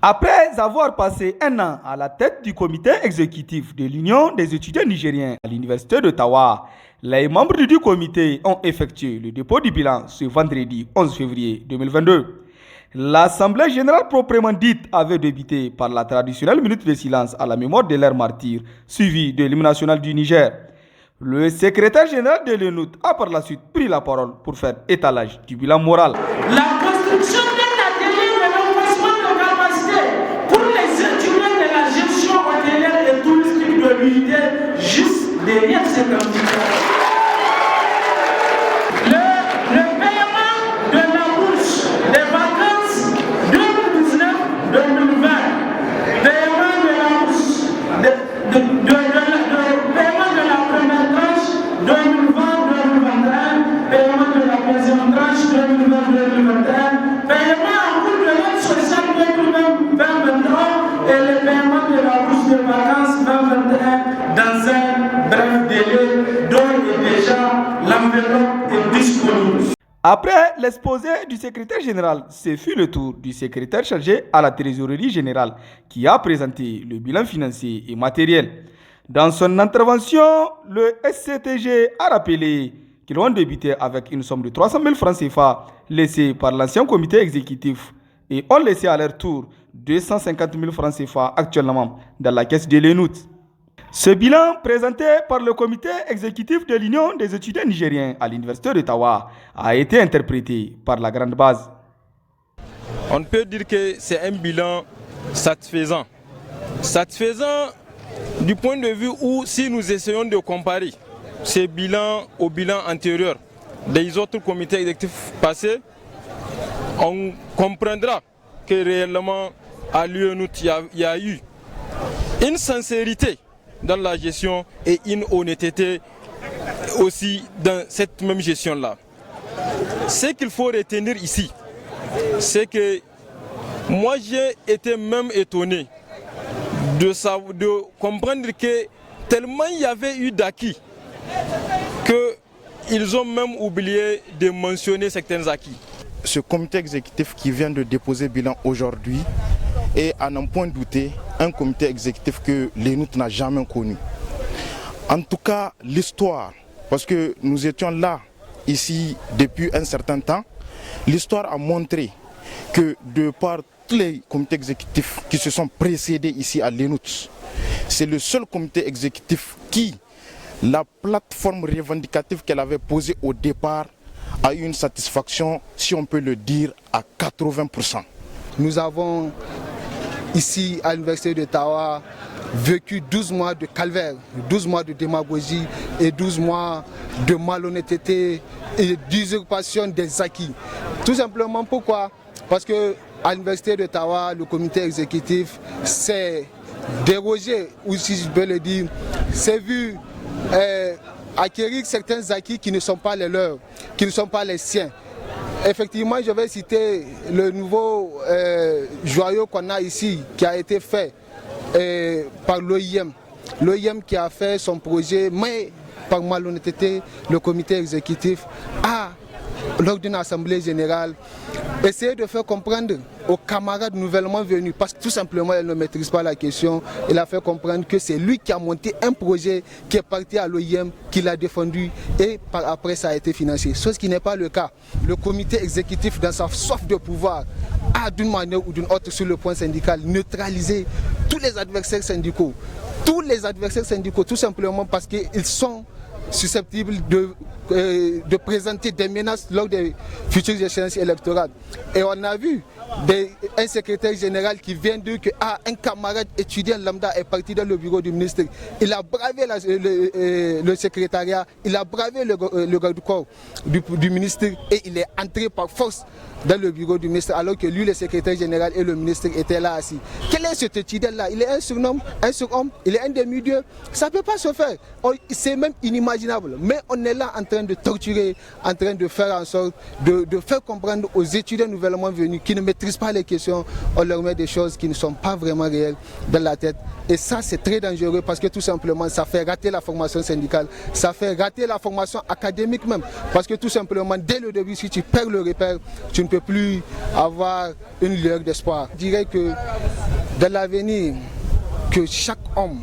Après avoir passé un an à la tête du comité exécutif de l'Union des étudiants nigériens à l'Université d'Ottawa, les membres du comité ont effectué le dépôt du bilan ce vendredi 11 février 2022. L'Assemblée générale proprement dite avait débuté par la traditionnelle minute de silence à la mémoire de leurs martyrs, suivie de l'hymne national du Niger. Le secrétaire général de l'UNUT a par la suite pris la parole pour faire étalage du bilan moral. La construction d'un atelier de renforcement de capacité pour les étudiants de la gestion hôtelière et touristique de l'UIT juste derrière cet amphithéâtre. Le paiement de la bourse des vacances 2019-2020, paiement de la bourse paiement de la première tranche 2020-2021, paiement de la deuxième tranche 2020-2021, paiement en cours de l'aide sociale 2020-2023 et le paiement de la bourse de vacances 2021 dans un bref délai dont déjà l'enveloppe est disponible. Après l'exposé du secrétaire général, ce fut le tour du secrétaire chargé à la trésorerie générale qui a présenté le bilan financier et matériel. Dans son intervention, le SCTG a rappelé qu'ils ont débuté avec une somme de 300 000 francs CFA laissée par l'ancien comité exécutif et ont laissé à leur tour 250 000 francs CFA actuellement dans la caisse de l'ENUT. Ce bilan présenté par le comité exécutif de l'Union des étudiants nigériens à l'Université d'Ottawa a été interprété par la grande base. On peut dire que c'est un bilan satisfaisant. Satisfaisant du point de vue où si nous essayons de comparer ce bilan au bilan antérieur des autres comités exécutifs passés, on comprendra que réellement à l'UNUT il y a eu une sincérité dans la gestion et une honnêteté aussi dans cette même gestion-là. Ce qu'il faut retenir ici, c'est que moi j'ai été même étonné de comprendre que tellement il y avait eu d'acquis qu'ils ont même oublié de mentionner certains acquis. Ce comité exécutif qui vient de déposer bilan aujourd'hui est, à n'en point douter, un comité exécutif que l'ENUT n'a jamais connu. En tout cas, l'histoire, parce que nous étions là, ici, depuis un certain temps, l'histoire a montré que de par tous les comités exécutifs qui se sont précédés ici à l'ENUT, c'est le seul comité exécutif qui, la plateforme revendicative qu'elle avait posée au départ, a eu une satisfaction, si on peut le dire, à 80%. Nous avons ici à l'Université d'Ottawa vécu 12 mois de calvaire, 12 mois de démagogie et 12 mois de malhonnêteté et d'usurpation des acquis. Tout simplement pourquoi? Parce que à l'Université d'Ottawa, le comité exécutif s'est dérogé, ou si je peux le dire, s'est vu acquérir certains acquis qui ne sont pas les leurs, qui ne sont pas les siens. Effectivement, je vais citer le nouveau joyau qu'on a ici, qui a été fait par l'OIM. L'OIM qui a fait son projet, mais par malhonnêteté, le comité exécutif a, lors d'une assemblée générale, essayé de faire comprendre aux camarades nouvellement venus, parce que tout simplement ils ne maîtrisent pas la question, il a fait comprendre que c'est lui qui a monté un projet qui est parti à l'OIM, qui l'a défendu et par après ça a été financé. Ce qui n'est pas le cas. Le comité exécutif, dans sa soif de pouvoir, a d'une manière ou d'une autre sur le point syndical neutralisé tous les adversaires syndicaux. Tous les adversaires syndicaux, tout simplement parce qu'ils sont susceptibles de présenter des menaces lors des futures échéances électorales. Et on a vu un secrétaire général qui vient dire que un camarade étudiant lambda est parti dans le bureau du ministre. Il a bravé le secrétariat, il a bravé le garde-corps du ministre et il est entré par force dans le bureau du ministre alors que lui, le secrétaire général et le ministre étaient là assis. Quel est cet étudiant-là? Il est un surhomme, il est un demi-dieu. Ça ne peut pas se faire. C'est même inimaginable. Mais on est là en train de torturer, en train de faire en sorte de faire comprendre aux étudiants nouvellement venus qui ne maîtrisent pas les questions, on leur met des choses qui ne sont pas vraiment réelles dans la tête. Et ça, c'est très dangereux parce que tout simplement, ça fait rater la formation syndicale, ça fait rater la formation académique même. Parce que tout simplement, dès le début, si tu perds le repère, tu ne peut plus avoir une lueur d'espoir. Je dirais que dans l'avenir, que chaque homme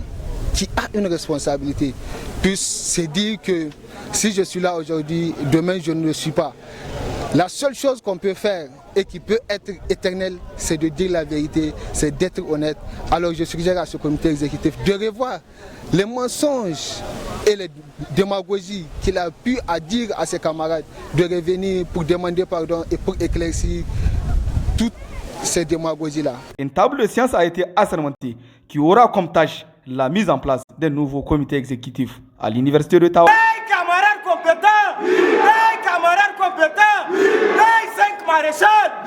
qui a une responsabilité puisse se dire que si je suis là aujourd'hui, demain je ne le suis pas. La seule chose qu'on peut faire et qui peut être éternelle, c'est de dire la vérité, c'est d'être honnête. Alors je suggère à ce comité exécutif de revoir les mensonges et les démagogies qu'il a pu à dire à ses camarades, de revenir pour demander pardon et pour éclaircir toutes ces démagogies-là. Une table de science a été assermentée qui aura comme tâche la mise en place d'un nouveau comité exécutif à l'Université d'Ottawa. Hey, camarades compétents! Hey, camarades compétents! Hey, 5 maréchals!